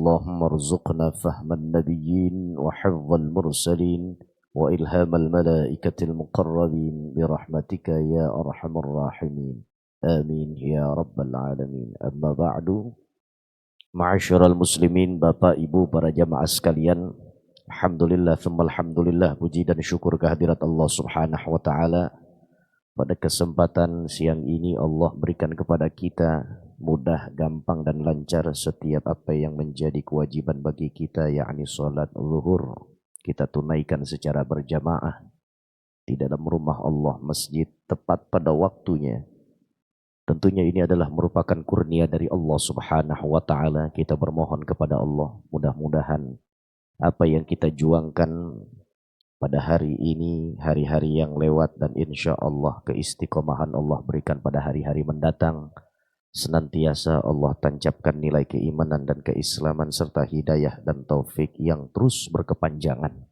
اللهم ارزقنا فهم النبيين وحفظ المرسلين وإلهام الملائكة المقربين برحمتك يا أرحم الراحمين آمين يا رب العالمين. أما بعد, ma'asyiral muslimin, Bapak Ibu para jamaah sekalian, alhamdulillah thumma alhamdulillah, puji dan syukur kehadirat Allah Subhanahu wa taala. Pada kesempatan siang ini Allah berikan kepada kita mudah, gampang dan lancar setiap apa yang menjadi kewajiban bagi kita, yakni salat zuhur kita tunaikan secara berjamaah di dalam rumah Allah, masjid, tepat pada waktunya. Tentunya ini adalah merupakan kurnia dari Allah Subhanahu wa taala. Kita bermohon kepada Allah, mudah-mudahan apa yang kita juangkan pada hari ini, hari-hari yang lewat, dan insya Allah keistiqomahan Allah berikan pada hari-hari mendatang. Senantiasa Allah tancapkan nilai keimanan dan keislaman serta hidayah dan taufik yang terus berkepanjangan.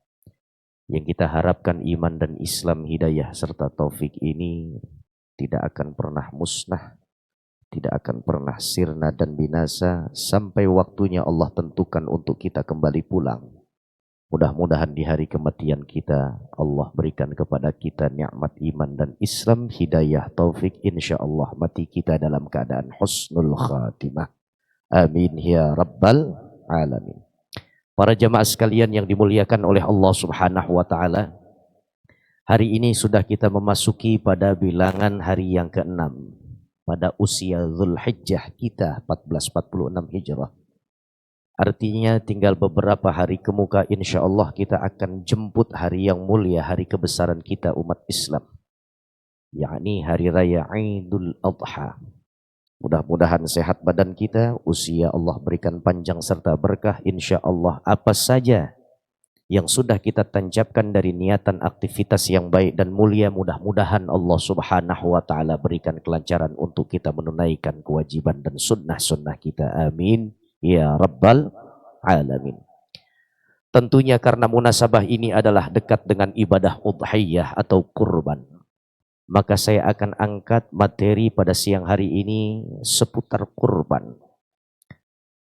Yang kita harapkan iman dan Islam, hidayah serta taufik ini tidak akan pernah musnah, tidak akan pernah sirna dan binasa sampai waktunya Allah tentukan untuk kita kembali pulang. Mudah-mudahan di hari kematian kita Allah berikan kepada kita nikmat iman dan Islam, hidayah, taufik, insya Allah mati kita dalam keadaan husnul khatimah. Amin ya rabbal alamin. Para jamaah sekalian yang dimuliakan oleh Allah Subhanahu wa taala, hari ini sudah kita memasuki pada bilangan hari yang ke-6 pada usia Zulhijjah kita 1446 Hijrah. Artinya tinggal beberapa hari ke muka, insya Allah kita akan jemput hari yang mulia, hari kebesaran kita umat Islam, yakni hari raya Idul Adha. Mudah-mudahan sehat badan kita, usia Allah berikan panjang serta berkah, insya Allah apa saja yang sudah kita tancapkan dari niatan aktivitas yang baik dan mulia, mudah-mudahan Allah Subhanahu wa taala berikan kelancaran untuk kita menunaikan kewajiban dan sunnah-sunnah kita. Amin ya rabbal alamin. Tentunya karena munasabah ini adalah dekat dengan ibadah udhiyah atau kurban, maka saya akan angkat materi pada siang hari ini seputar kurban.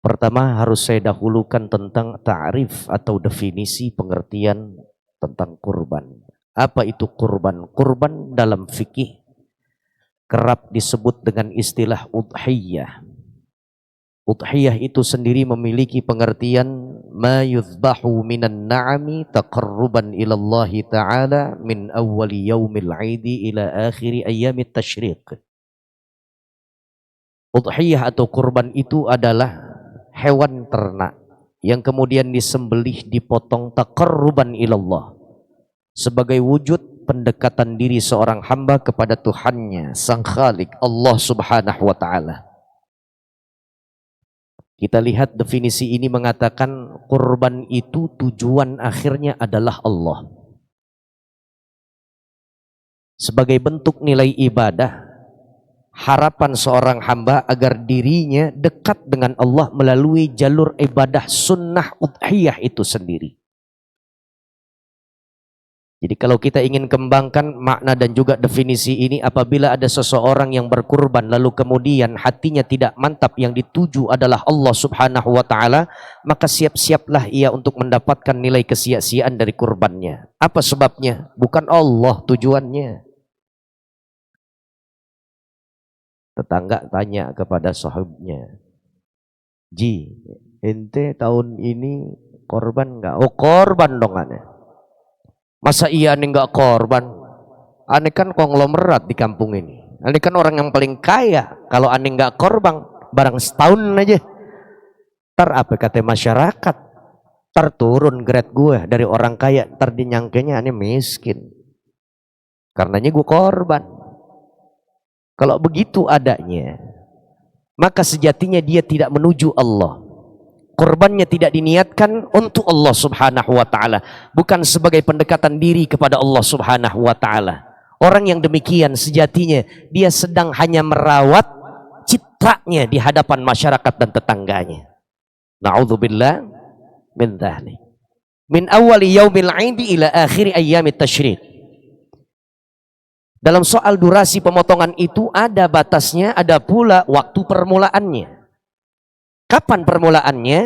Pertama harus saya dahulukan tentang ta'rif atau definisi pengertian tentang kurban. Apa itu kurban? Kurban dalam fikih kerap disebut dengan istilah udhiyah. Udhiyah itu sendiri memiliki pengertian ma yuzbahu minan na'ami taqarruban ilallahi ta'ala min awwali yaumil 'idi ila akhiri ayyamit tasyriq. Udhiyah atau kurban itu adalah hewan ternak yang kemudian disembelih, dipotong taqarruban ilallah sebagai wujud pendekatan diri seorang hamba kepada Tuhannya, Sang Khalik, Allah Subhanahu wa taala. Kita lihat definisi ini mengatakan kurban itu tujuan akhirnya adalah Allah. Sebagai bentuk nilai ibadah, harapan seorang hamba agar dirinya dekat dengan Allah melalui jalur ibadah sunnah udhiyah itu sendiri. Jadi kalau kita ingin kembangkan makna dan juga definisi ini, apabila ada seseorang yang berkurban lalu kemudian hatinya tidak mantap, yang dituju adalah Allah Subhanahu wa taala, maka siap-siaplah ia untuk mendapatkan nilai kesia-siaan dari kurbannya. Apa sebabnya? Bukan Allah tujuannya. Tetangga tanya kepada sahibnya, "Ji, ente tahun ini korban enggak?" "Oh, korban dong ane." "Masa iya ane enggak korban? Ane kan konglomerat di kampung ini. Ane kan orang yang paling kaya. Kalau ane enggak korban, barang setahun aja. Ntar apa kata masyarakat? Ntar turun grade gue dari orang kaya. Ntar dinyangkanya ane miskin. Karenanya gue korban." Kalau begitu adanya, maka sejatinya dia tidak menuju Allah. Korbannya tidak diniatkan untuk Allah Subhanahu wa taala, bukan sebagai pendekatan diri kepada Allah Subhanahu wa taala. Orang yang demikian sejatinya dia sedang hanya merawat citranya di hadapan masyarakat dan tetangganya. Na'udzubillah min dzalik. Min awwali yaumil 'idi ila akhiri ayyamit tasyriq. Dalam soal durasi pemotongan itu ada batasnya, ada pula waktu permulaannya. Kapan permulaannya?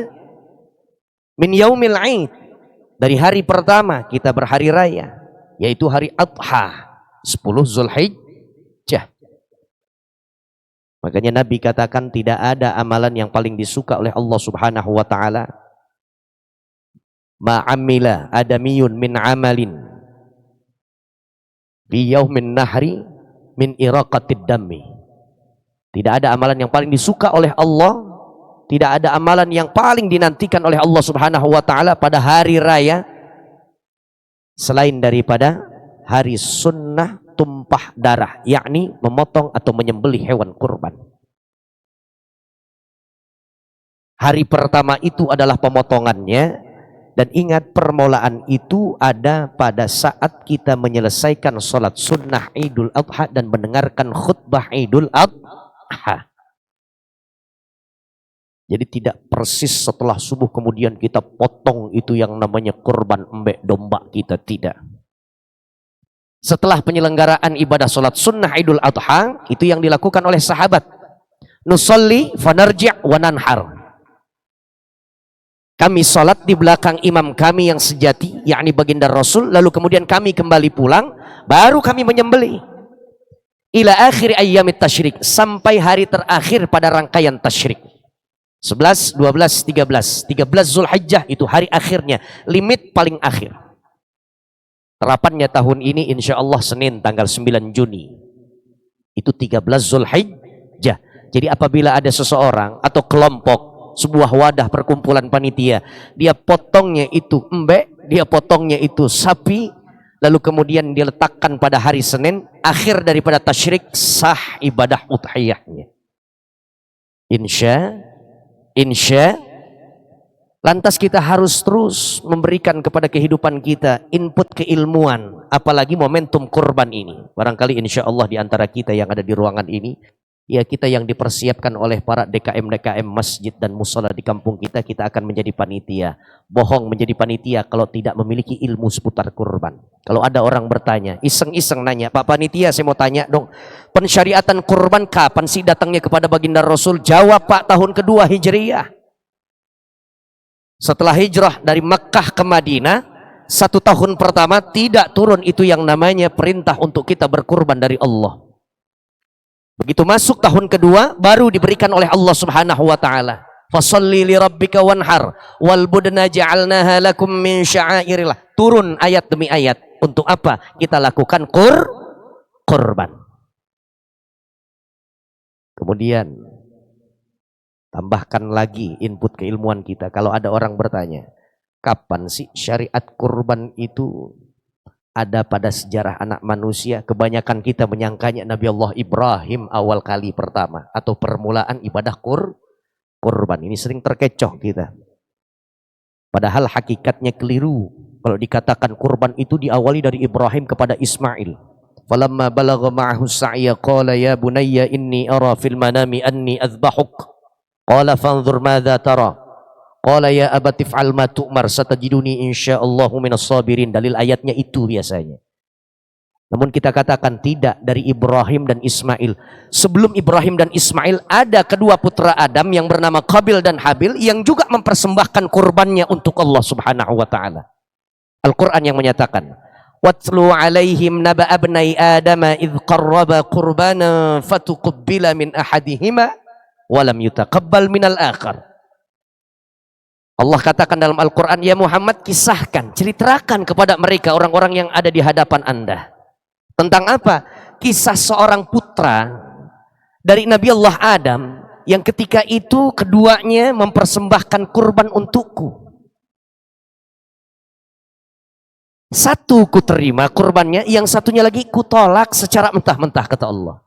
Min yaumil 'id, dari hari pertama kita berhari raya, yaitu hari Adha, 10 Zulhijjah. Makanya Nabi katakan tidak ada amalan yang paling disuka oleh Allah Subhanahu wa taala. Ma'amila adamiyun min amalin fi yaumin nahri min iraqatid dammi. Tidak ada amalan yang paling disuka oleh Allah, tidak ada amalan yang paling dinantikan oleh Allah Subhanahu wa taala pada hari raya selain daripada hari sunnah tumpah darah, yakni memotong atau menyembelih hewan kurban. Hari pertama itu adalah pemotongannya, dan ingat permulaan itu ada pada saat kita menyelesaikan sholat sunnah Idul Adha dan mendengarkan khutbah Idul Adha. Jadi tidak persis setelah subuh kemudian kita potong itu yang namanya kurban embek domba kita, tidak. Setelah penyelenggaraan ibadah sholat sunnah Idul Adha, itu yang dilakukan oleh sahabat. Nusolli fanarji' wa nanhar. Kami sholat di belakang imam kami yang sejati, yakni baginda Rasul, lalu kemudian kami kembali pulang, baru kami menyembelih. Ila akhir ayyamit tasyrik, sampai hari terakhir pada rangkaian tasyrik. 11, 12, 13. 13 Zulhijjah itu hari akhirnya, limit paling akhir. Terapannya tahun ini insya Allah Senin tanggal 9 Juni. Itu 13 Zulhijjah. Jadi apabila ada seseorang atau kelompok, sebuah wadah perkumpulan panitia, dia potongnya itu embek, dia potongnya itu sapi, lalu kemudian diletakkan pada hari Senin, akhir daripada tasyrik, sah ibadah udhiyahnya. Insya, lantas kita harus terus memberikan kepada kehidupan kita input keilmuan, apalagi momentum kurban ini. Barangkali insya Allah di antara kita yang ada di ruangan ini, ya kita yang dipersiapkan oleh para DKM masjid dan musola di kampung kita, kita akan menjadi panitia. Bohong menjadi panitia kalau tidak memiliki ilmu seputar kurban. Kalau ada orang bertanya, iseng-iseng nanya, Pak Panitia saya mau tanya dong, pensyariatan kurban kapan sih datangnya kepada baginda Rasul? Jawab Pak, tahun kedua Hijriyah. Setelah hijrah dari Makkah ke Madinah, 1 tahun pertama tidak turun itu yang namanya perintah untuk kita berkurban dari Allah. Begitu masuk tahun kedua, baru diberikan oleh Allah Subhanahu wa taala. Fasholli li rabbika wanhar wal budna ja'alnaha lakum min sya'airillah. Turun ayat demi ayat. Untuk apa? Kita lakukan kurban. Kemudian tambahkan lagi input keilmuan kita. Kalau ada orang bertanya, kapan sih syariat kurban itu ada pada sejarah anak manusia? Kebanyakan kita menyangkanya Nabi Allah Ibrahim awal kali pertama, atau permulaan ibadah kurban. Ini sering terkecoh kita. Padahal hakikatnya keliru. Kalau dikatakan kurban itu diawali dari Ibrahim kepada Ismail. Falamma balagha ma'ahu sa'ya qala ya bunayya inni ara fil manami anni azbahuk. Qala fanzur madza tara. Qala ya abati fa'al ma tu'mar satajiduni insyaallahu minas sabirin. Dalil ayatnya itu biasanya. Namun kita katakan tidak, dari Ibrahim dan Ismail. Sebelum Ibrahim dan Ismail ada kedua putra Adam yang bernama Qabil dan Habil yang juga mempersembahkan kurbannya untuk Allah Subhanahu wa taala. Al-Qur'an yang menyatakan, "Watlu 'alaihim naba abnai Adam idz qarraba qurbanan fatuqabbala min ahadihima wa lam yutaqabbal minal akhar." Allah katakan dalam Al-Qur'an, ya Muhammad, kisahkan, ceritakan kepada mereka orang-orang yang ada di hadapan Anda. Tentang apa? Kisah seorang putra dari Nabi Allah Adam yang ketika itu keduanya mempersembahkan kurban untukku. Satu ku terima kurbannya, yang satunya lagi ku tolak secara mentah-mentah, kata Allah.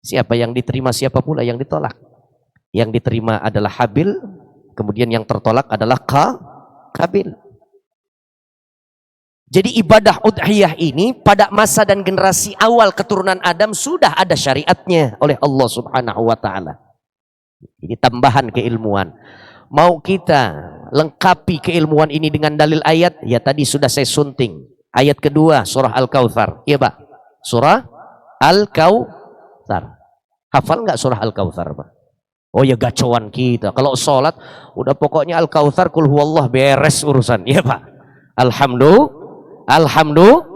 Siapa yang diterima, siapa pula yang ditolak? Yang diterima adalah Habil, kemudian yang tertolak adalah Qabil. Jadi ibadah udhiyah ini pada masa dan generasi awal keturunan Adam sudah ada syariatnya oleh Allah Subhanahu wa taala. Ini tambahan keilmuan. Mau kita lengkapi keilmuan ini dengan dalil ayat, ya tadi sudah saya sunting. Ayat kedua surah Al-Kautsar. Iya, Pak. Surah Al-Kautsar. Hafal nggak surah Al-Kautsar, Pak? Oh ya gacoan kita. Kalau sholat udah pokoknya Al-Kautsar kul huwallah beres urusan. Iya Pak. Alhamdulillah.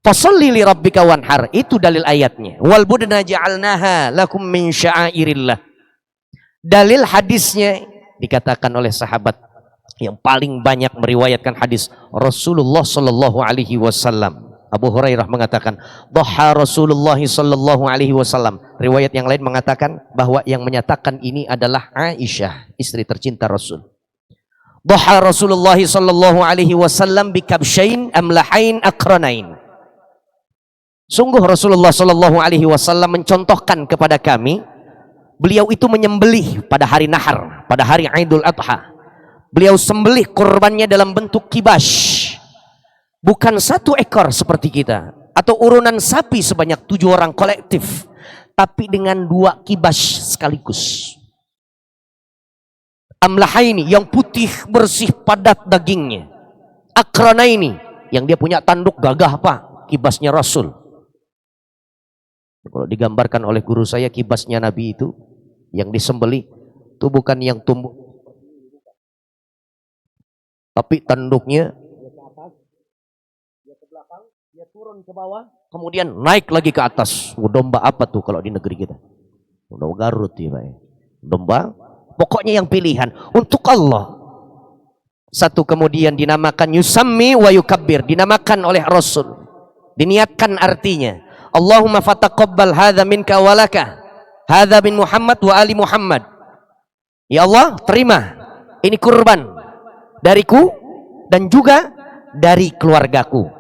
Fasholli li rabbika wanhar. Itu dalil ayatnya. Wal budna ja'alnaha lakum min sya'airillah. Dalil hadisnya dikatakan oleh sahabat yang paling banyak meriwayatkan hadis Rasulullah sallallahu alaihi wasallam. Abu Hurairah mengatakan, "Dhaha Rasulullah sallallahu alaihi wasallam." Riwayat yang lain mengatakan bahwa yang menyatakan ini adalah Aisyah, istri tercinta Rasul. "Dhaha Rasulullah sallallahu alaihi wasallam bi kabshain amlahain aqranain." Sungguh Rasulullah sallallahu alaihi wasallam mencontohkan kepada kami, beliau itu menyembelih pada hari nahar, pada hari Idul Adha. Beliau sembelih kurbannya dalam bentuk kibash. Bukan satu ekor seperti kita atau urunan sapi sebanyak 7 orang kolektif, tapi dengan 2 kibash sekaligus. Amlahaini yang putih bersih padat dagingnya. Akranaini yang dia punya tanduk gagah Pak, kibasnya Rasul. Kalau digambarkan oleh guru saya kibasnya Nabi itu yang disembelih itu bukan yang tumbuh, tapi tanduknya dia turun ke bawah, kemudian naik lagi ke atas. Domba apa tuh kalau di negeri kita? Domba Garut ya Pak. Domba, pokoknya yang pilihan untuk Allah. Satu kemudian dinamakan yusammi wa yukabbir, dinamakan oleh Rasul. Diniatkan artinya, Allahumma fataqabbal hadza minka wa laka. Hadza bin Muhammad wa ali Muhammad. Ya Allah, terima ini kurban dariku dan juga dari keluargaku.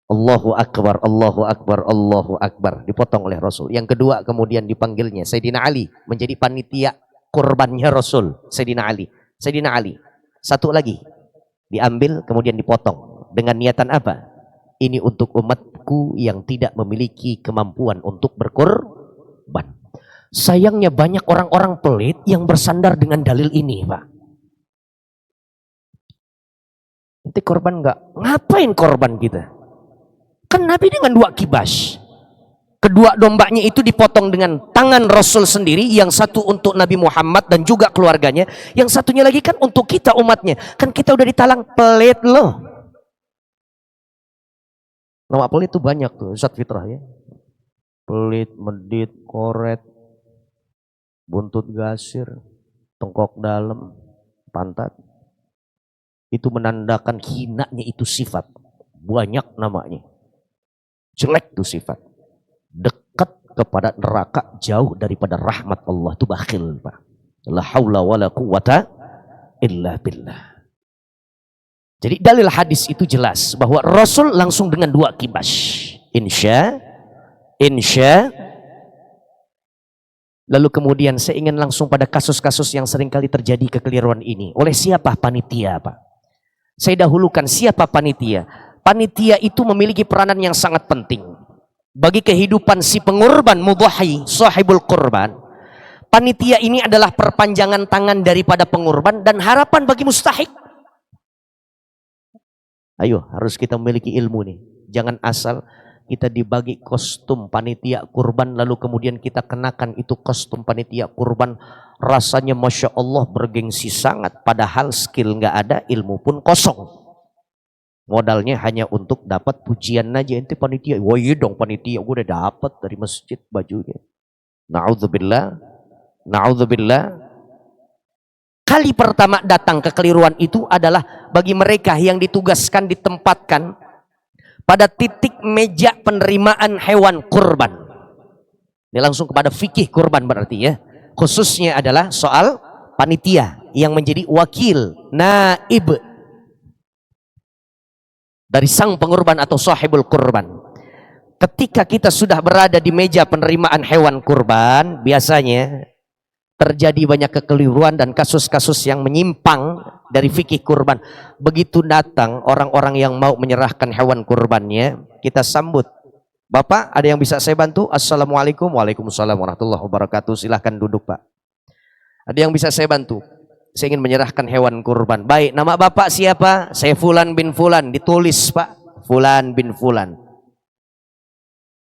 Allahu Akbar, Allahu Akbar, Allahu Akbar. Dipotong oleh Rasul. Yang kedua kemudian dipanggilnya Sayyidina Ali menjadi panitia kurbannya Rasul. Sayyidina Ali. Satu lagi diambil kemudian dipotong. Dengan niatan apa? Ini untuk umatku yang tidak memiliki kemampuan untuk berkurban. Sayangnya banyak orang-orang pelit yang bersandar dengan dalil ini Pak. Nanti korban enggak? Ngapain korban kita? Kan Nabi dengan 2 kibas. Kedua dombanya itu dipotong dengan tangan Rasul sendiri. Yang satu untuk Nabi Muhammad dan juga keluarganya. Yang satunya lagi kan untuk kita umatnya. Kan kita udah ditalang, pelit loh. Nama pelit itu banyak tuh, Ustaz Fitrah ya. Pelit, medit, koret, buntut gasir, tengkok dalam, pantat. Itu menandakan hinanya itu sifat. Banyak namanya. Jelek itu sifat. Dekat kepada neraka, jauh daripada rahmat Allah. Itu bakhil Pak. La haula wa la quwata illa billah. Jadi dalil hadis itu jelas bahwa Rasul langsung dengan 2 kibas. Insya. Lalu kemudian saya ingin langsung pada kasus-kasus yang seringkali terjadi kekeliruan ini. Oleh siapa panitia Pak? Saya dahulukan siapa panitia. Panitia itu memiliki peranan yang sangat penting bagi kehidupan si pengurban mudhahi, sahibul kurban. Panitia ini adalah perpanjangan tangan daripada pengurban dan harapan bagi mustahik. Ayo, harus kita memiliki ilmu nih. Jangan asal kita dibagi kostum panitia kurban lalu kemudian kita kenakan itu kostum panitia kurban. Rasanya Masya Allah bergengsi sangat, padahal skill nggak ada, ilmu pun kosong. Modalnya hanya untuk dapat pujian aja. Ente panitia, wah iya dong panitia, gue udah dapat dari masjid bajunya. Na'udzubillah. Kali pertama datang kekeliruan itu adalah bagi mereka yang ditugaskan ditempatkan pada titik meja penerimaan hewan kurban. Ini langsung kepada fikih kurban berarti ya. Khususnya adalah soal panitia yang menjadi wakil, naib dari sang pengurban atau sahibul kurban. Ketika kita sudah berada di meja penerimaan hewan kurban, biasanya terjadi banyak kekeliruan dan kasus-kasus yang menyimpang dari fikih kurban. Begitu datang orang-orang yang mau menyerahkan hewan kurbannya, kita sambut. Bapak, ada yang bisa saya bantu? Assalamualaikum. Waalaikumsalam warahmatullahi wabarakatuh. Silahkan duduk Pak. Ada yang bisa saya bantu? Saya ingin menyerahkan hewan kurban. Baik, nama Bapak siapa? Saya Fulan bin Fulan. Ditulis Pak, Fulan bin Fulan.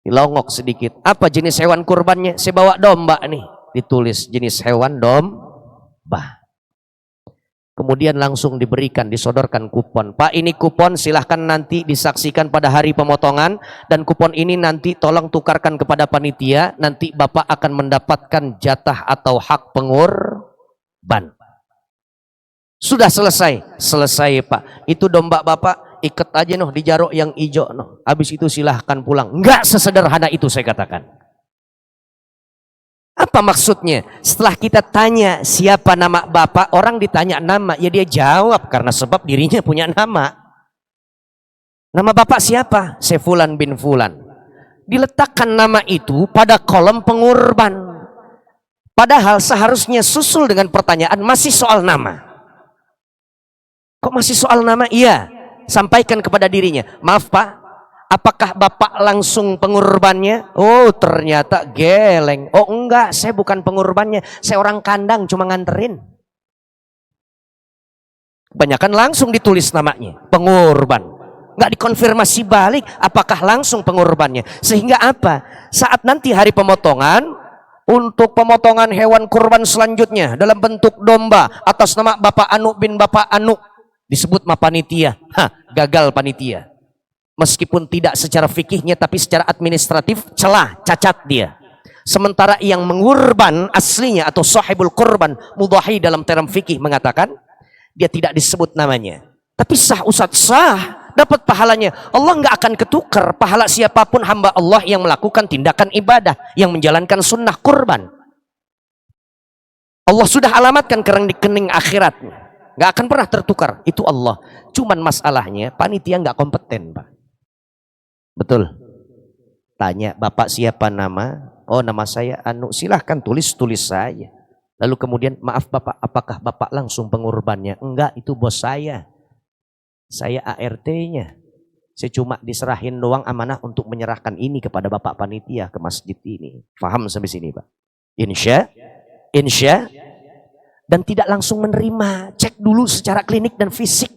Dilongok sedikit. Apa jenis hewan kurbannya? Saya bawa domba nih. ditulis jenis hewan domba. Kemudian langsung diberikan, disodorkan kupon. Pak, ini kupon, silahkan nanti disaksikan pada hari pemotongan. Dan kupon ini nanti tolong tukarkan kepada panitia. Nanti Bapak akan mendapatkan jatah atau hak pengurban. Sudah selesai? Selesai Pak. Itu domba Bapak, ikat aja noh di jarok yang hijau noh. Habis itu silahkan pulang. Enggak sesederhana itu saya katakan. Apa maksudnya? Setelah kita tanya siapa nama Bapak, orang ditanya nama, ya dia jawab karena sebab dirinya punya nama. Nama Bapak siapa? Fulan bin Fulan. Diletakkan nama itu pada kolom pengurban. Padahal seharusnya susul dengan pertanyaan, masih soal nama. Kok masih soal nama? Iya. Sampaikan kepada dirinya, maaf Pak, apakah Bapak langsung pengurbannya? Oh ternyata geleng. Oh enggak, saya bukan pengurbannya. Saya orang kandang, cuma nganterin. Kebanyakan langsung ditulis namanya, pengurban. Enggak dikonfirmasi balik, apakah langsung pengurbannya. Sehingga apa? Saat nanti hari pemotongan, untuk pemotongan hewan kurban selanjutnya, dalam bentuk domba, atas nama Bapak Anu bin Bapak Anu, disebut ma panitia. Gagal panitia. Meskipun tidak secara fikihnya, tapi secara administratif celah, cacat dia. Sementara yang mengurban aslinya atau sahibul kurban, mudhahi dalam term fikih mengatakan dia tidak disebut namanya. Tapi sah Ustaz, sah, dapat pahalanya. Allah nggak akan ketukar pahala siapapun hamba Allah yang melakukan tindakan ibadah, yang menjalankan sunnah kurban. Allah sudah alamatkan ke rekening akhiratnya. Nggak akan pernah tertukar, itu Allah. Cuman masalahnya panitia nggak kompeten Pak. Betul. Tanya, Bapak siapa nama? Oh nama saya Anu. Silahkan tulis saya. Lalu kemudian, maaf Bapak, apakah Bapak langsung pengurbannya? Enggak, itu bos saya. Saya ART-nya. Saya cuma diserahin doang amanah untuk menyerahkan ini kepada Bapak panitia ke masjid ini. Faham sampai sini Pak? Insya. Dan tidak langsung menerima. Cek dulu secara klinik dan fisik.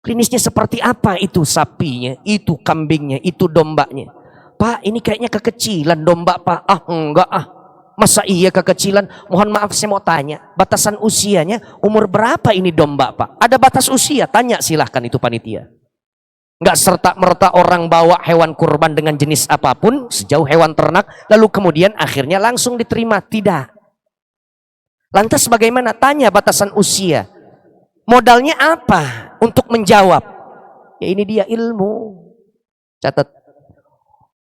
Klinisnya seperti apa, itu sapinya, itu kambingnya, itu dombanya. Pak, ini kayaknya kekecilan domba Pak. Ah enggak ah. Masa iya kekecilan? Mohon maaf saya mau tanya. Batasan usianya umur berapa ini domba Pak? Ada batas usia? Tanya silahkan itu panitia. Enggak serta-merta orang bawa hewan kurban dengan jenis apapun, sejauh hewan ternak, lalu kemudian akhirnya langsung diterima. Tidak. Lantas bagaimana? Tanya batasan usia. Modalnya apa untuk menjawab? Ya ini dia ilmu. Catat.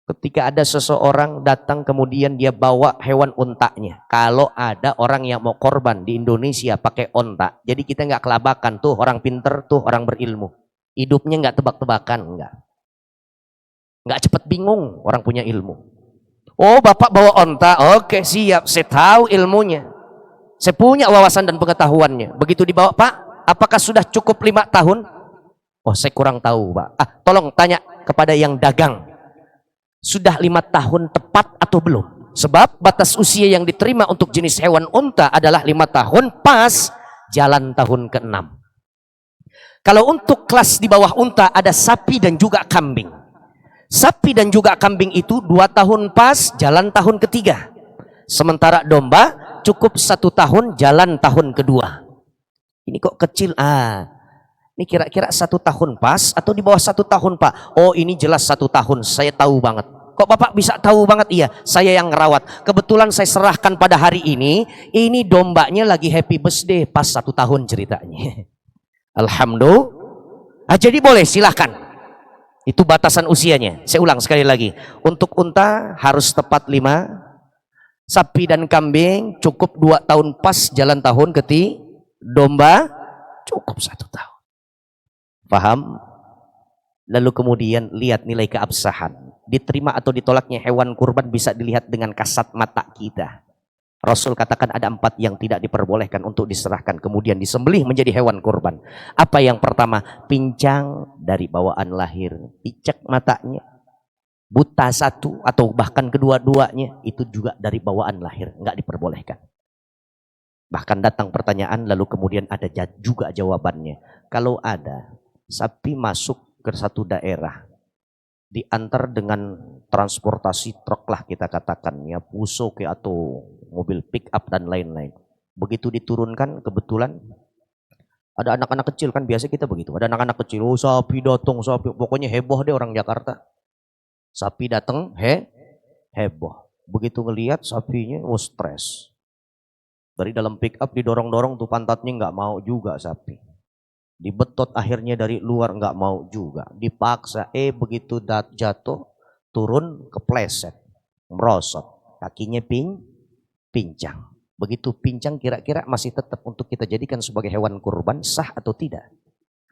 Ketika ada seseorang datang kemudian dia bawa hewan untanya. Kalau ada orang yang mau korban di Indonesia pakai onta. Jadi kita nggak kelabakan. Tuh orang pinter, tuh orang berilmu. Hidupnya nggak tebak-tebakan. Nggak cepet bingung orang punya ilmu. Oh Bapak bawa onta. Oke siap, saya tahu ilmunya. Saya punya wawasan dan pengetahuannya. Begitu dibawa, Pak, apakah sudah cukup 5 tahun? Oh, saya kurang tahu, Pak. Tolong tanya kepada yang dagang. Sudah 5 tahun tepat atau belum? Sebab batas usia yang diterima untuk jenis hewan unta adalah 5 tahun pas jalan tahun ke-6. Kalau untuk kelas di bawah unta ada sapi dan juga kambing. Sapi dan juga kambing itu 2 tahun pas jalan tahun ketiga. Sementara domba cukup 1 tahun jalan tahun kedua. Ini kok kecil? Ini kira-kira 1 tahun pas atau di bawah 1 tahun Pak? Oh ini jelas 1 tahun, saya tahu banget. Kok Bapak bisa tahu banget? Iya, saya yang ngerawat. Kebetulan saya serahkan pada hari ini dombanya lagi happy birthday pas 1 tahun ceritanya. Alhamdulillah. Jadi boleh, silahkan. Itu batasan usianya. Saya ulang sekali lagi. Untuk unta harus tepat 5. Sapi dan kambing cukup 2 tahun pas jalan tahun ketiga. Domba cukup 1 tahun. Paham? Lalu kemudian lihat nilai keabsahan. Diterima atau ditolaknya hewan kurban bisa dilihat dengan kasat mata kita. Rasul katakan ada 4 yang tidak diperbolehkan untuk diserahkan kemudian disembelih menjadi hewan kurban. Apa yang pertama? Pincang dari bawaan lahir. Picek matanya. Buta 1 atau bahkan kedua-duanya itu juga dari bawaan lahir, nggak diperbolehkan. Bahkan datang pertanyaan lalu kemudian ada juga jawabannya. Kalau ada sapi masuk ke satu daerah diantar dengan transportasi truk lah kita katakan ya, Fuso ke atau mobil pick up dan lain-lain. Begitu diturunkan kebetulan ada anak-anak kecil, kan biasa kita begitu. Ada anak-anak kecil, oh sapi datang, sapi. Pokoknya heboh deh orang Jakarta. Sapi datang, heboh. Begitu ngelihat sapinya, oh stres. Dari dalam pick up didorong-dorong tuh pantatnya nggak mau juga sapi. Dibetot akhirnya dari luar nggak mau juga. Dipaksa, begitu jatuh, turun kepleset, merosot. Kakinya pincang. Begitu pincang kira-kira masih tetap untuk kita jadikan sebagai hewan kurban, sah atau tidak?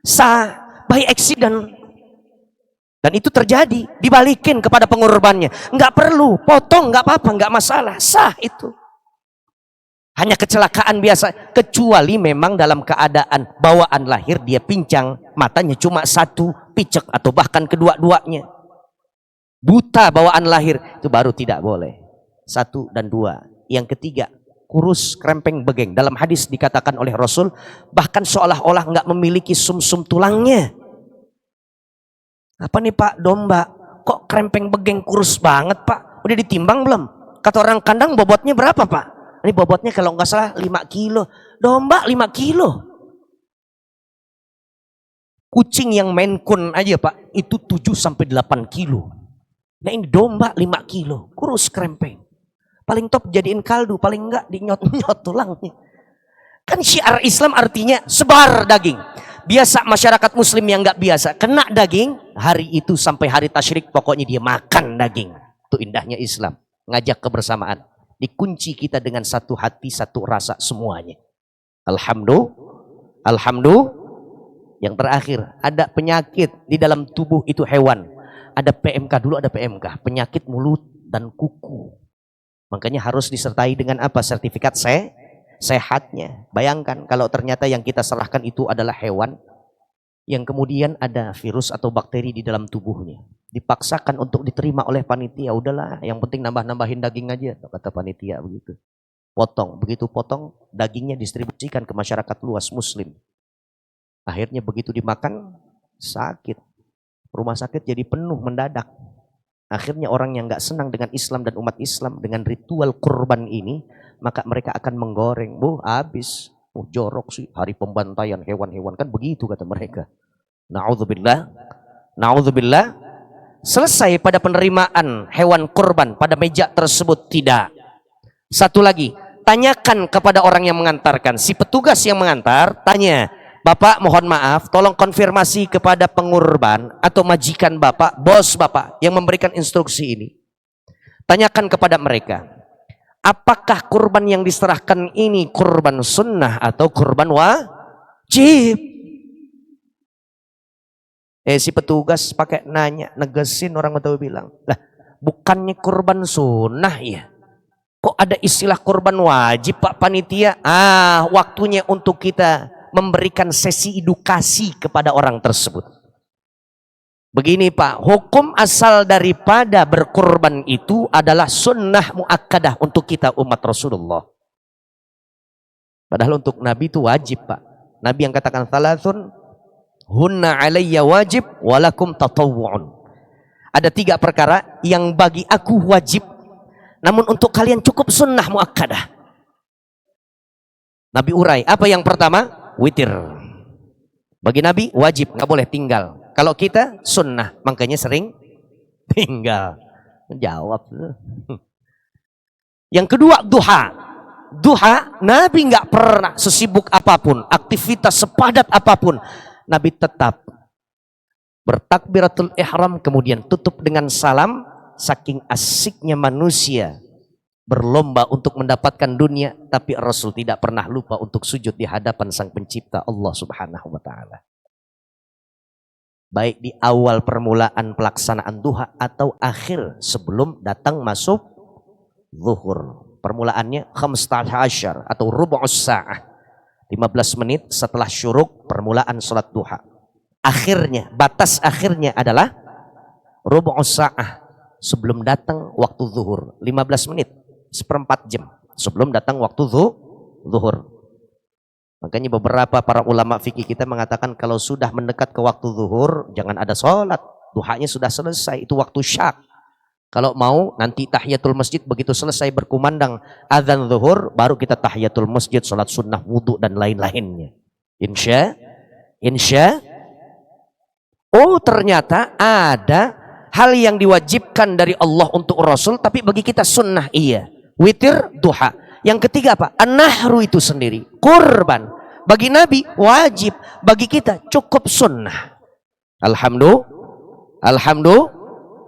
Sah, by accident. Dan itu terjadi, dibalikin kepada pengurbannya. Nggak perlu, potong, nggak apa-apa, nggak masalah, sah itu. Hanya kecelakaan biasa, kecuali memang dalam keadaan bawaan lahir dia pincang, matanya cuma satu, picek atau bahkan kedua-duanya. Buta bawaan lahir, itu baru tidak boleh. 1 dan 2. Yang ketiga, kurus krempeng begeng. Dalam hadis dikatakan oleh Rasul, bahkan seolah-olah nggak memiliki sumsum tulangnya. Apa nih Pak, domba? Kok krempeng begeng kurus banget Pak? Udah ditimbang belum? Kata orang kandang bobotnya berapa Pak? Ini bobotnya kalau nggak salah 5 kilo. Domba 5 kilo. Kucing yang Maine Coon aja Pak, itu 7-8 kilo. Nah ini domba 5 kilo, kurus krempeng. Paling top jadiin kaldu, paling enggak dinyot-nyot tulangnya. Kan syiar Islam artinya sebar daging. Biasa masyarakat muslim yang enggak biasa, kena daging, hari itu sampai hari tasyrik pokoknya dia makan daging. Itu indahnya Islam, ngajak kebersamaan. Dikunci kita dengan satu hati, satu rasa semuanya. Alhamdulillah. Yang terakhir, ada penyakit di dalam tubuh itu hewan. Ada PMK dulu, ada PMK, penyakit mulut dan kuku. Makanya harus disertai dengan apa? Sertifikat sehatnya. Bayangkan kalau ternyata yang kita serahkan itu adalah hewan yang kemudian ada virus atau bakteri di dalam tubuhnya. Dipaksakan untuk diterima oleh panitia. Udahlah, yang penting nambah-nambahin daging aja, kata panitia begitu. Potong, begitu potong, dagingnya distribusikan ke masyarakat luas muslim. Akhirnya begitu dimakan, sakit. Rumah sakit jadi penuh mendadak. Akhirnya orang yang nggak senang dengan Islam dan umat Islam dengan ritual kurban ini, maka mereka akan menggoreng. Habis. Jorok sih hari pembantaian hewan-hewan, kan begitu kata mereka. Na'udzubillah. Na'udzubillah. Selesai pada penerimaan hewan kurban pada meja tersebut? Tidak. Satu lagi, tanyakan kepada orang yang mengantarkan. Si petugas yang mengantar tanya, Bapak mohon maaf, tolong konfirmasi kepada pengurban atau majikan Bapak, bos Bapak yang memberikan instruksi ini. Tanyakan kepada mereka, apakah kurban yang diserahkan ini kurban sunnah atau kurban wajib? Si petugas pakai nanya, negesin, orang tahu bilang, lah bukannya kurban sunnah ya? Kok ada istilah kurban wajib Pak Panitia? Waktunya untuk kita memberikan sesi edukasi kepada orang tersebut. Begini Pak, hukum asal daripada berkurban itu adalah sunnah muakkadah untuk kita umat Rasulullah. Padahal untuk Nabi itu wajib Pak. Nabi yang katakan thalathun hunna alayya wajib walakum tatawwu'un. Ada 3 perkara yang bagi aku wajib, namun untuk kalian cukup sunnah muakkadah. Nabi urai, apa yang pertama? Witir. Bagi Nabi wajib, nggak boleh tinggal. Kalau kita sunnah, makanya sering tinggal. Menjawab. Yang kedua duha. Duha, Nabi nggak pernah sesibuk apapun, aktivitas sepadat apapun, Nabi tetap bertakbiratul ihram, kemudian tutup dengan salam. Saking asiknya manusia berlomba untuk mendapatkan dunia, tapi Rasul tidak pernah lupa untuk sujud di hadapan Sang Pencipta Allah Subhanahu wa taala. Baik di awal permulaan pelaksanaan duha atau akhir sebelum datang masuk zuhur. Permulaannya 15 atau rubu'us sa'ah. 15 menit setelah syuruk permulaan salat duha. Akhirnya, batas akhirnya adalah rubu'us sa'ah sebelum datang waktu zuhur. 15 menit. 1/4 jam sebelum datang waktu zuhur. Makanya beberapa para ulama fikih kita mengatakan kalau sudah mendekat ke waktu zuhur jangan ada sholat, duhanya sudah selesai, itu waktu syak. Kalau mau nanti tahiyatul masjid begitu selesai berkumandang azan zuhur baru kita tahiyatul masjid, salat sunnah, wudhu dan lain-lainnya. Insya. Oh ternyata ada hal yang diwajibkan dari Allah untuk Rasul tapi bagi kita sunnah iya. Witir, duha. Yang ketiga apa? An-nahru itu sendiri, kurban. Bagi Nabi wajib, bagi kita cukup sunnah. Alhamdulillah.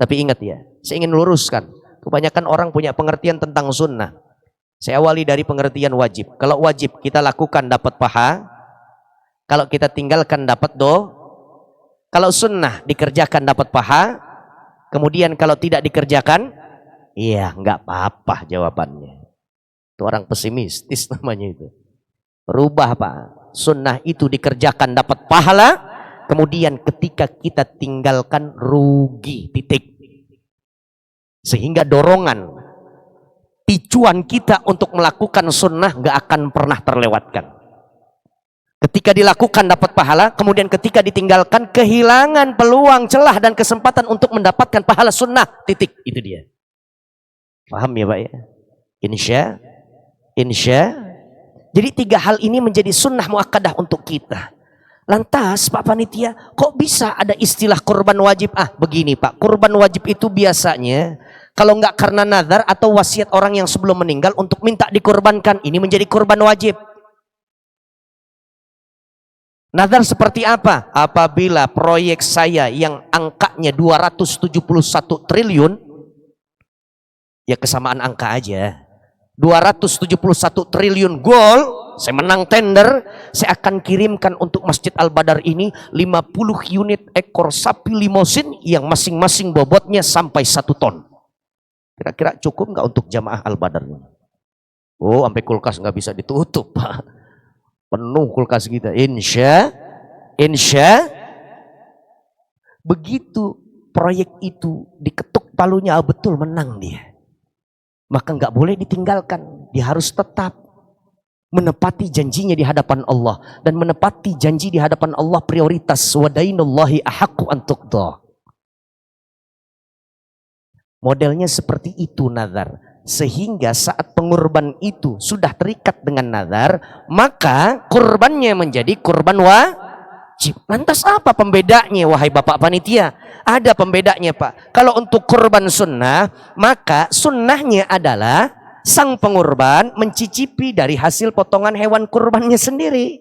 Tapi ingat ya, saya ingin luruskan. Kebanyakan orang punya pengertian tentang sunnah. Saya awali dari pengertian wajib. Kalau wajib kita lakukan dapat paha. Kalau kita tinggalkan dapat Kalau sunnah dikerjakan dapat paha. Kemudian kalau tidak dikerjakan, iya nggak apa-apa jawabannya. Itu orang pesimistis namanya itu. Rubah Pak. Sunnah itu dikerjakan dapat pahala. Kemudian ketika kita tinggalkan rugi, titik. Sehingga dorongan, picuan kita untuk melakukan sunnah gak akan pernah terlewatkan. Ketika dilakukan dapat pahala, kemudian ketika ditinggalkan kehilangan peluang, celah dan kesempatan untuk mendapatkan pahala sunnah, titik. Itu dia. Paham ya Pak ya? Insya. Jadi 3 hal ini menjadi sunnah muakkadah untuk kita. Lantas Pak Panitia, kok bisa ada istilah kurban wajib? Begini Pak, kurban wajib itu biasanya kalau nggak karena nazar atau wasiat orang yang sebelum meninggal untuk minta dikurbankan, ini menjadi kurban wajib. Nazar seperti apa? Apabila proyek saya yang angkanya 271 triliun, ya kesamaan angka aja. 271 triliun gol. Saya menang tender, saya akan kirimkan untuk Masjid Al-Badar ini 50 unit ekor sapi limosin yang masing-masing bobotnya sampai 1 ton. Kira-kira cukup nggak untuk jamaah Al-Badar ini? Oh, sampai kulkas nggak bisa ditutup, Pak. Penuh kulkas kita. Insya. Begitu proyek itu diketuk palunya, betul menang dia. Maka nggak boleh ditinggalkan. Dia harus tetap menepati janjinya di hadapan Allah, dan menepati janji di hadapan Allah prioritas. Wadainullahi ahaqqu an tuqda. Modelnya seperti itu nazar, sehingga saat pengorban itu sudah terikat dengan nazar, maka kurbannya menjadi kurban wajib. Lantas apa pembedanya wahai Bapak Panitia? Ada pembedanya Pak. Kalau untuk kurban sunnah, maka sunnahnya adalah sang pengorban mencicipi dari hasil potongan hewan kurbannya sendiri.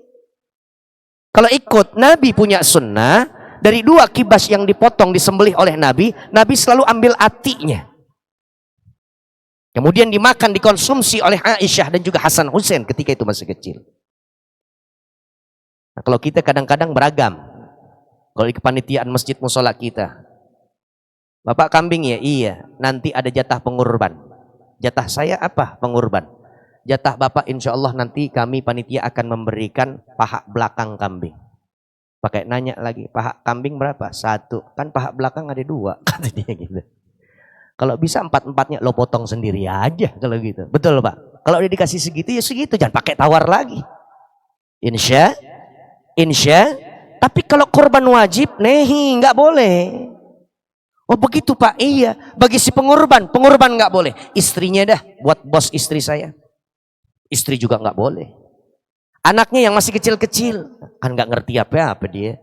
Kalau ikut Nabi punya sunnah, dari 2 kibas yang dipotong disembelih oleh Nabi, Nabi selalu ambil atinya. Kemudian dimakan, dikonsumsi oleh Aisyah dan juga Hasan Hussein ketika itu masih kecil. Nah, kalau kita kadang-kadang beragam. Kalau di kepanitiaan masjid musola kita, Bapak kambing ya? Iya, nanti ada jatah pengorban. Jatah saya apa? Pengorban. Jatah Bapak insya Allah nanti kami panitia akan memberikan paha belakang kambing. Pakai nanya lagi, paha kambing berapa? 1. Kan paha belakang ada 2, kata dia gitu. Kalau bisa 4-4-nya lo potong sendiri aja kalau gitu. Betul Pak? Kalau udah dikasih segitu ya segitu, jangan pakai tawar lagi. Insya. Tapi kalau korban wajib, nggak boleh. Oh begitu Pak, iya. Bagi si pengorban nggak boleh. Istrinya dah, buat bos istri saya. Istri juga nggak boleh. Anaknya yang masih kecil-kecil, kan nggak ngerti apa-apa dia.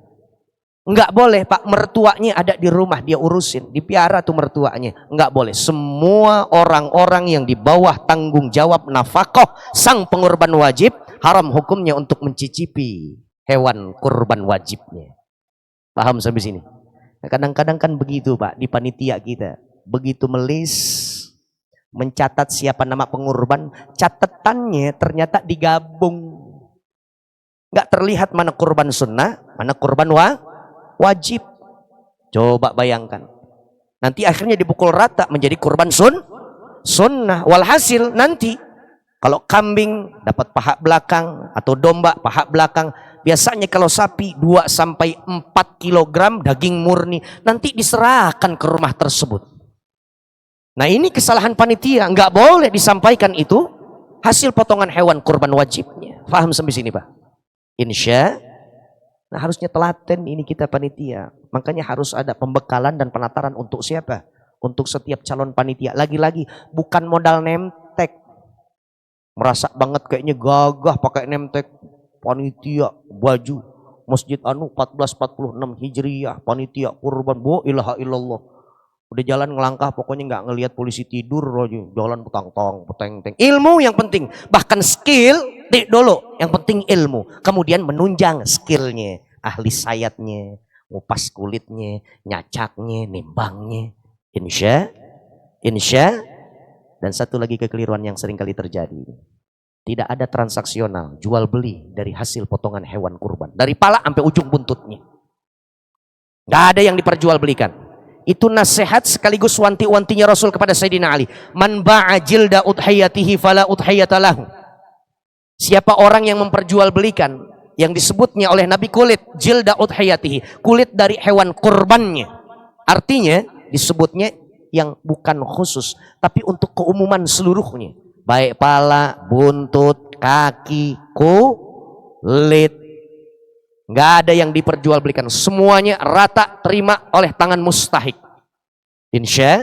Nggak boleh Pak, mertuanya ada di rumah, dia urusin, dipiara tuh mertuanya. Nggak boleh. Semua orang-orang yang di bawah tanggung jawab nafkah sang pengorban wajib, haram hukumnya untuk mencicipi hewan kurban wajibnya. Paham sampai sini? Kadang-kadang kan begitu Pak, di panitia kita. Begitu melis mencatat siapa nama pengorban, catatannya ternyata digabung. Nggak terlihat mana kurban sunnah, mana kurban wajib. Coba bayangkan. Nanti akhirnya dipukul rata menjadi kurban sunnah. Walhasil nanti kalau kambing dapat paha belakang atau domba paha belakang, biasanya kalau sapi 2-4 kilogram daging murni, nanti diserahkan ke rumah tersebut. Nah ini kesalahan panitia, nggak boleh disampaikan itu hasil potongan hewan kurban wajibnya. Paham sampai sini Pak? Insya. Nah harusnya telaten ini kita panitia. Makanya harus ada pembekalan dan penataran untuk siapa? untuk setiap calon panitia. Lagi-lagi bukan modal nemtek. Merasa banget kayaknya gagah pakai nemtek. Panitia baju Masjid Anu 1446 Hijriah, panitia kurban, bo ilaha illallah. Udah jalan ngelangkah pokoknya nggak ngelihat polisi tidur aja, jalan petang-tang, peteng-teng. Ilmu yang penting, bahkan skill dulu, yang penting ilmu. Kemudian menunjang skillnya, ahli sayatnya, ngupas kulitnya, nyacaknya, nimbangnya. Insya. Dan satu lagi kekeliruan yang sering kali terjadi. Tidak ada transaksional, jual beli dari hasil potongan hewan kurban. Dari pala sampai ujung buntutnya. Nggak ada yang diperjualbelikan. Itu nasihat sekaligus wanti-wantinya Rasul kepada Sayyidina Ali. Man ba'a jilda udhiyatihi fala udhiyatalahu. Siapa orang yang memperjualbelikan yang disebutnya oleh Nabi kulit jilda udhiyatihi, kulit dari hewan kurbannya. Artinya disebutnya yang bukan khusus, tapi untuk keumuman seluruhnya. Baik pala, buntut, kaki, kulit. Nggak ada yang diperjualbelikan. Semuanya rata terima oleh tangan mustahik. Insya.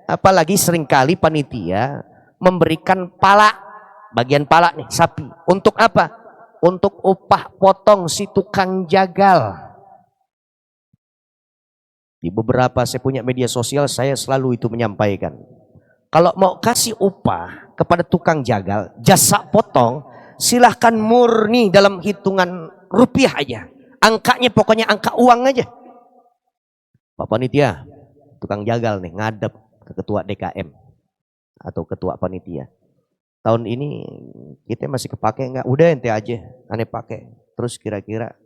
Apalagi seringkali panitia memberikan pala, bagian pala nih, sapi. Untuk apa? Untuk upah potong si tukang jagal. Di beberapa saya punya media sosial, saya selalu itu menyampaikan. Kalau mau kasih upah kepada tukang jagal, jasa potong, silahkan murni dalam hitungan rupiah aja. Angkanya pokoknya angka uang aja. Pak Panitia, tukang jagal nih ngadep ke ketua DKM atau ketua panitia. Tahun ini kita masih kepake nggak? Udah ente aja, aneh pakai. Terus kira-kira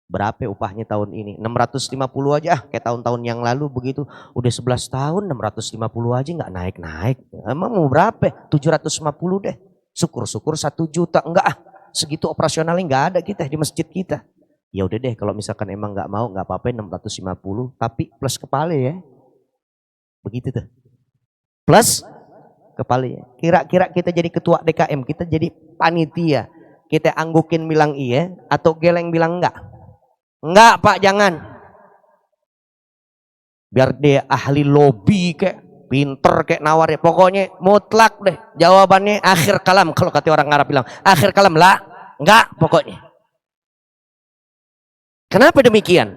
berapa upahnya tahun ini? 650 aja, kayak tahun-tahun yang lalu begitu. Udah 11 tahun 650 aja nggak naik-naik. Emang mau berapa? 750 deh. Syukur-syukur 1 juta. Enggak, segitu operasionalnya nggak ada kita di masjid kita. Ya udah deh, kalau misalkan emang nggak mau nggak apa-apa 650, tapi plus kepala ya. Begitu tuh. Plus kepala ya. Kira-kira kita jadi ketua DKM, kita jadi panitia, kita anggukin bilang iya atau geleng bilang enggak? Enggak Pak, jangan. Biar dia ahli lobby kayak, pinter kayak nawar ya. Pokoknya mutlak deh. Jawabannya akhir kalam. Kalau kata orang Arab bilang, akhir kalam lah. Enggak pokoknya. Kenapa demikian?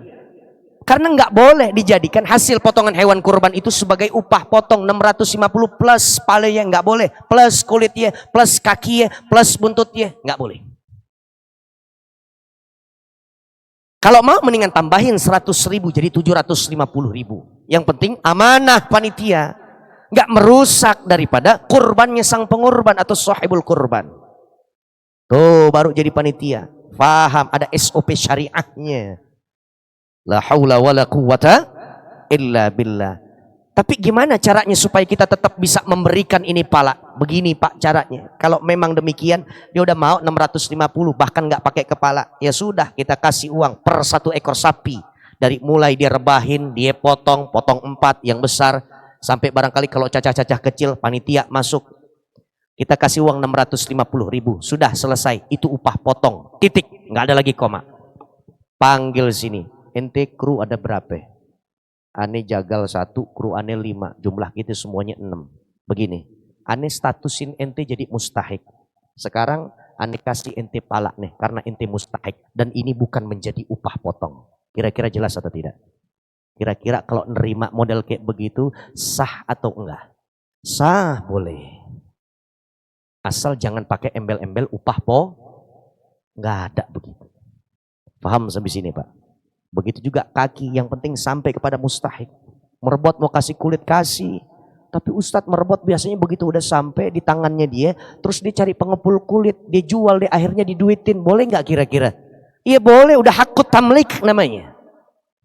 Karena enggak boleh dijadikan hasil potongan hewan kurban itu sebagai upah potong 650 plus palanya, enggak boleh. Plus kulitnya, plus kakinya, plus buntutnya. Enggak boleh. Kalau mau mendingan tambahin 100.000 jadi 750.000. Yang penting amanah panitia, nggak merusak daripada kurbannya sang pengurban atau sahibul kurban. Tuh baru jadi panitia. Faham ada SOP syariahnya. La haula wala quwata illa billah. Tapi gimana caranya supaya kita tetap bisa memberikan ini pala? Begini Pak caranya. Kalau memang demikian, dia udah mau 650 bahkan nggak pakai kepala. Ya sudah, kita kasih uang per 1 ekor sapi. Dari mulai dia rebahin, dia potong 4 yang besar. Sampai barangkali kalau cacah-cacah kecil, panitia masuk. Kita kasih uang 650.000. Sudah selesai, itu upah potong. Titik, nggak ada lagi koma. Panggil sini, ente kru ada berapa? Ane jagal 1, kru ane 5, jumlah kita semuanya 6. Begini, ane statusin ente jadi mustahik. Sekarang ane kasih ente pala nih, karena ente mustahik. Dan ini bukan menjadi upah potong. Kira-kira jelas atau tidak? Kira-kira kalau nerima model kayak begitu, sah atau enggak? Sah, boleh. Asal jangan pakai embel-embel upah enggak ada begitu. Paham sampai sini Pak? Begitu juga kaki, yang penting sampai kepada mustahik. Merebot mau kasih kulit, kasih. Tapi Ustadz merebot biasanya begitu udah sampai di tangannya dia, terus dia cari pengepul kulit, dia jual, dia akhirnya diduitin. Boleh nggak kira-kira? Iya boleh, udah hakut tamlik namanya.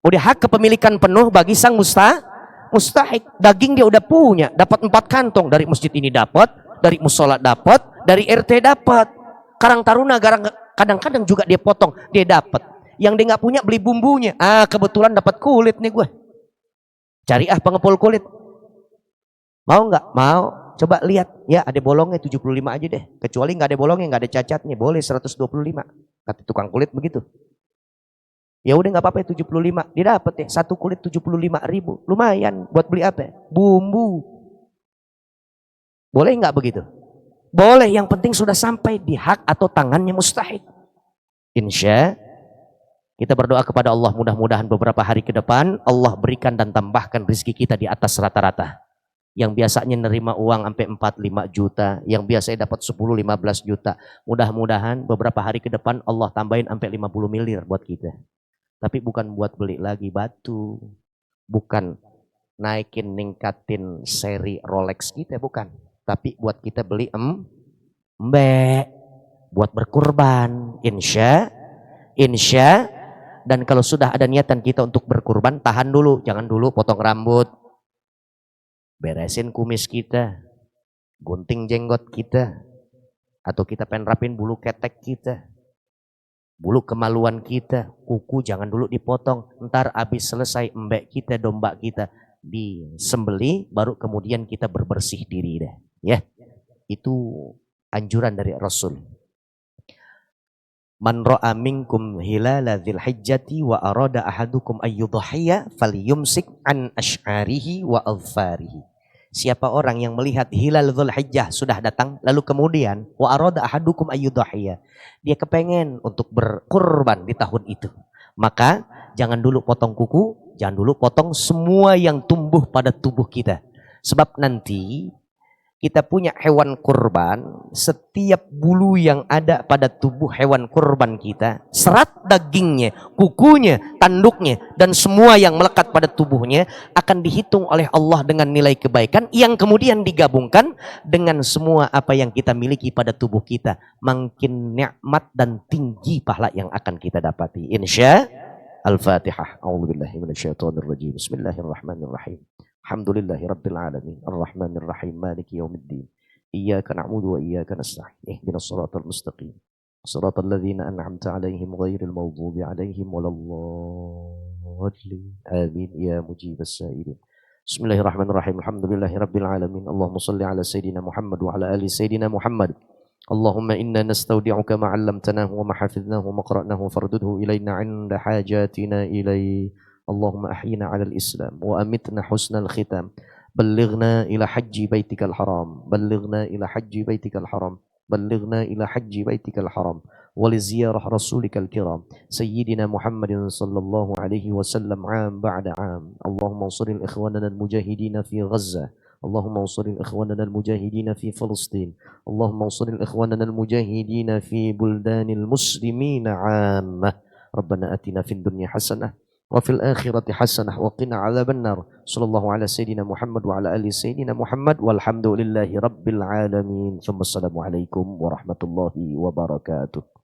Udah hak kepemilikan penuh bagi sang mustahik. Daging dia udah punya, dapat 4 kantong. Dari masjid ini dapat, dari musola dapat, dari RT dapat. Karang Taruna kadang-kadang juga dia potong, dia dapat. Yang dia nggak punya beli bumbunya. Kebetulan dapat kulit nih gue. Cari pengepul kulit. Mau nggak? Mau. Coba lihat. Ya ada bolongnya 75 aja deh. Kecuali nggak ada bolongnya, nggak ada cacatnya. Boleh 125. Kata tukang kulit begitu. Ya udah nggak apa-apa 75, dia dapat ya satu kulit 75.000, lumayan buat beli apa? Bumbu. Boleh nggak begitu? Boleh, yang penting sudah sampai di hak atau tangannya mustahik. Insya kita berdoa kepada Allah, mudah-mudahan beberapa hari ke depan Allah berikan dan tambahkan rezeki kita di atas rata-rata. Yang biasanya nerima uang sampai 4-5 juta, yang biasanya dapat 10-15 juta. Mudah-mudahan beberapa hari ke depan Allah tambahin sampai 50 miliar buat kita. Tapi bukan buat beli lagi batu, bukan naikin ningkatin seri Rolex kita, bukan. Tapi buat kita beli buat berkurban, insya. Dan kalau sudah ada niatan kita untuk berkurban, tahan dulu, jangan dulu potong rambut, beresin kumis kita, gunting jenggot kita, atau kita pengen rapin bulu ketek kita, bulu kemaluan kita, kuku jangan dulu dipotong. Ntar habis selesai embek kita, domba kita disembeli, baru kemudian kita berbersih diri deh. Ya, itu anjuran dari Rasul. Man ra'a minkum hilala dzil hijjati wa arada ahadukum ayyudhiya falyumsik an asy'arihi wa adfarihi. Siapa orang yang melihat hilal Dzulhijjah sudah datang, lalu kemudian wa arada ahadukum ayyudhiya, dia kepengen untuk berkurban di tahun itu, maka jangan dulu potong kuku, jangan dulu potong semua yang tumbuh pada tubuh kita. Sebab nanti kita punya hewan kurban, setiap bulu yang ada pada tubuh hewan kurban kita, serat dagingnya, kukunya, tanduknya, dan semua yang melekat pada tubuhnya akan dihitung oleh Allah dengan nilai kebaikan yang kemudian digabungkan dengan semua apa yang kita miliki pada tubuh kita. Makin nikmat dan tinggi pahala yang akan kita dapati. Insya Al-Fatihah. A'udzubillahi minasyaitonirrajim. Bismillahirrahmanirrahim. Alhamdulillahi Rabbil Alamin, Ar-Rahmanir Rahim, Maliki Yawmiddin. Iyyaka na'budu wa iyyaka nasta'in. Ihdinas siratal mustaqim. Siratal ladzina an'amta 'alaihim ghairil maghdubi 'alaihim waladdallin. Amin ya mujibas sa'ilin. Bismillahirrahmanirrahim. Alhamdulillahi Rabbil Alamin. Allahumma shalli 'ala sayidina Muhammad wa 'ala ali sayidina Muhammad. Allahumma inna nastaudi'uka ma 'allamtanahu wa ma hafidhnahu wa ma qara'nahu fardudhu ilaina 'inda hajatina ilaihi. Allahumma ahyina 'alal Islam wa amitna husnal khitam. Ballighna ila hajji baitikal haram. Ballighna ila hajji baitikal haram. Ballighna ila hajji baitikal haram. Wa li ziyarah rasulikal kiram. Sayyidina Muhammadin sallallahu alaihi wasallam 'am ba'da 'am. Allahumma ansuril ikhwanana al-mujahidin fi Gaza. Allahumma ansuril ikhwanana al-mujahidin fi Palestin. Allahumma ansuril ikhwanana al-mujahidin fi buldanil muslimin 'ammah. Rabbana atina fid dunya hasanah wa fil akhirati hasanah wa qina adzaban nar. Sallallahu ala sayyidina Muhammad wa ala ali sayyidina Muhammad walhamdulillahi rabbil alamin. Assalamualaikum warahmatullahi wabarakatuh.